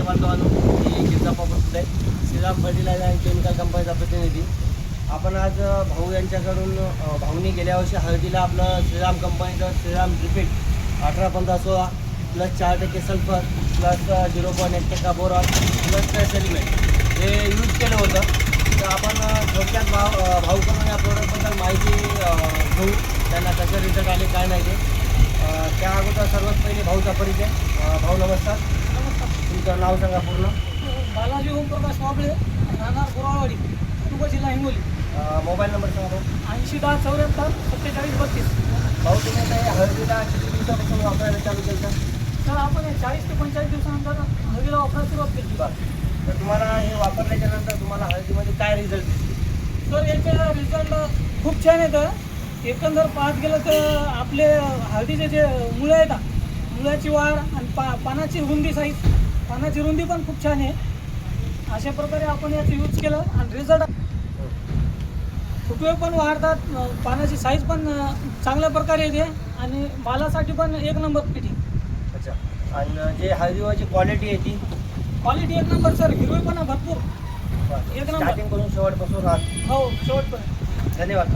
शेतकरी बांधवांनो, मी गिरजाप्पा आहे, श्रीराम फर्टिलायझर अँड केमिकल कंपनीचा प्रतिनिधी. आपण आज भाऊ यांच्याकडून भाऊनी गेल्या वर्षी हळदीला आपलं श्रीराम कंपनीचं Shriram repeat 18-15-16 plus 4% sulphur plus 0.1% boron plus सेलिमेंट हे यूज केलं होतं. तर आपण थोडक्यात भाऊकडून या प्रोडक्टबद्दल माहिती घेऊ, त्यांना कसे रिझल्ट आले काय नाही ते. त्या अगोदर सर्वात पहिले भाऊचा परिचय. भाऊ नमस्कार. नमस्कार. तुमचं नाव सांगा पूर्ण. बालाजी ओमप्रकाश वाबळे, राहणार बोरावाडी, तालुका जिल्हा हिंगोली. मोबाईल नंबर सांगा भाऊ. 80-10-74-47-32. भाऊ तुम्ही ते हळदीला किती दिवसापासून वापरायला चालू केलं? तर आपण 40 ते 45 दिवसानंतर हळदीला वापरायला सुरुवात केली. बरं. तर तुम्हाला हे वापरल्याच्या नंतर तुम्हाला हळदीमध्ये काय रिझल्ट दिसले? तर याचे रिझल्ट खूप छान येतं. एकंदर पाहत गेलं तर आपले हळदीचे जे मुळं आहेत, मुळाची वाढ आणि पानाची रुंदी पानाची रुंदी पण खूप छान आहे. अशा प्रकारे आपण याचं यूज केलं आणि रिझल्ट फुटवे पण वाढतात, पानाची साईज पण चांगल्या प्रकारे येते आणि मालासाठी पण एक नंबर फिटिंग. अच्छा. आणि जे हळदीवरची क्वालिटी आहे ती क्वालिटी एक नंबर सर. हिरवेपणा भरपूर एक नंबर. स्टार्टिंग करून शेवटपासून राहत. हो शेवटपर्यंत. धन्यवाद.